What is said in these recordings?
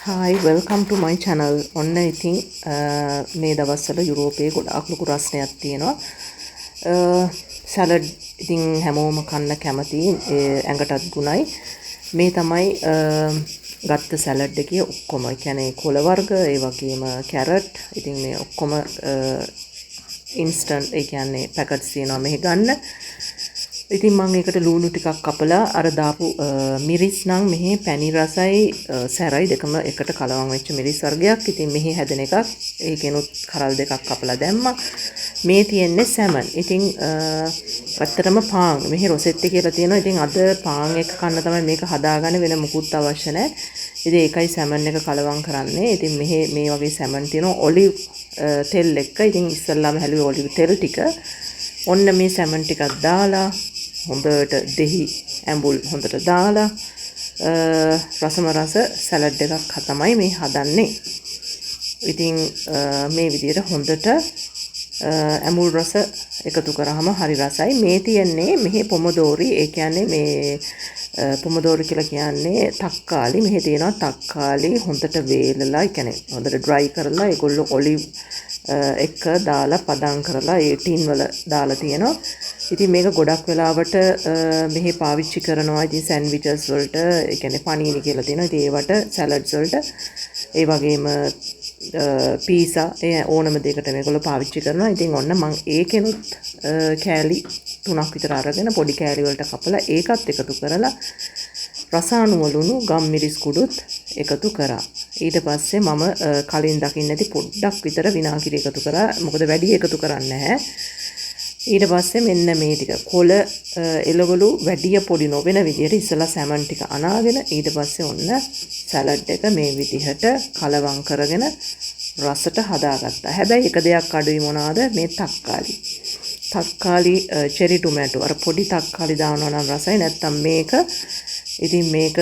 Hi, welcome to my channel. ඔන්න ඉතින් මේ දවස්වල යුරෝපයේ ගොඩාක් ලොකු රස්නයක් තියෙනවා. සලාඩ් ඉතින් හැමෝම කන්න කැමති ඇඟටත් ගුණයි. මේ තමයි ගත්ත සලාඩ් එකේ ඔක්කොම. ඒ කියන්නේ කොළ වර්ග, ඒ වගේම කැරට්. ඉතින් මේ ඔක්කොම ඉන්ස්ටන්ට් ඒ කියන්නේ පැකට්ස් තියෙනවා මෙහි ගන්න. ඉතින් මම ඒකට ලුණු ටිකක් කපලා අර දාපු මිරිස් නම් මෙහි පැණි රසයි සැරයි දෙකම එකට කලවම් වෙච්ච මිරිස් වර්ගයක්. ඉතින් මෙහි හැදෙන එකක්. ඒකෙනුත් කරල් දෙකක් කපලා දැම්මා. මේ තියෙන්නේ සැමන්. ඉතින් ඇත්තටම පාන් මෙහි රොසෙට්ටි කියලා තියෙනවා. ඉතින් අද පාන් එක කන්න තමයි මේක හදාගන්න වෙන මුකුත් අවශ්‍ය නැහැ. ඉතින් ඒකයි සැමන් එක කලවම් කරන්නේ. ඉතින් මෙහි මේ වගේ සැමන් තියෙනවා ඔලිව් තෙල් එක්ක. ඉතින් ඉස්සල්ලාම හැලුවේ ඔලිව් තෙල් ටික. ඔන්න මේ සැමන් ටිකක් දාලා හොඳට දෙහි ඇඹුල් හොඳට දාලා රසම රස සලාඩ් එකක් තමයි මේ හදන්නේ. ඉතින් මේ විදිහට හොඳට ඇඹුල් රස එකතු කරාම හරි රසයි. මේ තියන්නේ මෙහි පොමොදෝරි. ඒ කියන්නේ මේ පොමොදෝරි කියලා කියන්නේ තක්කාලි. මෙහි තියෙනවා තක්කාලි හොඳට වේලලා, ඒ කියන්නේ හොඳට ඩ්‍රයි කරලා ඒගොල්ලෝ ඔලිව් එක දාලා පදම් කරලා ඒ ටින් වල දාලා තියෙනවා. ඉතින් මේක ගොඩක් වෙලාවට මෙහි පාවිච්චි කරනවා. ඉතින් සෑන්ඩ්විචස් වලට, ඒ කියන්නේ පනීනි කියලා තියෙනවා. ඉතින් ඒවට සලාඩ්ස් වලට, ඒ වගේම පීසා ඒ ඕනම දෙයකට මේගොල්ලෝ පාවිච්චි කරනවා. ඉතින් ඔන්න මම ඒකෙනුත් කෑලි 3ක් විතර අරගෙන පොඩි කෑලි වලට කපලා ඒකත් එකතු කරලා රසානුව ලුණු ගම්මිරිස් කුඩුත් එකතු කරා. ඊට පස්සේ මම කලින් දකින්න ඇති පොඩ්ඩක් විතර විනාගිරි එකතු කරා. මොකද වැඩි එකතු කරන්නේ නැහැ. ඊට පස්සේ මෙන්න මේ ටික කොළ එළවලු වැඩි පොඩි නොවන විදිහට ඉස්සලා සැමන් ටික අනාගෙන ඊට පස්සේ ඔන්න සලාඩ් එක මේ විදිහට කලවම් කරගෙන රසට හදාගත්තා. හැබැයි එක දෙයක් අඩුයි මොනවාද? මේ තක්කාලි. තක්කාලි චෙරි ටොමැටෝ අර පොඩි තක්කාලි දානවා නම් රසයි. නැත්තම් මේක ඉතින් මේක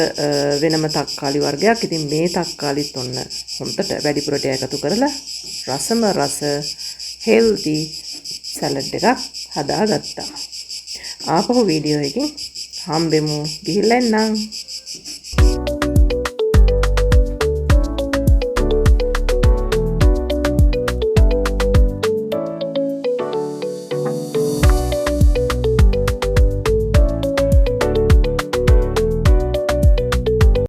වෙනම තක්කාලි වර්ගයක්. ඉතින් මේ තක්කාලිත් ඔන්න හොඳට වැඩිපුරට එකතු කරලා රසම රස හෙල්දි සලාඩ් එකක් හදාගත්තා. ආපහු වීඩියෝ එකකින් හම්බෙමු. ගිහිල්ලා එන්නම්.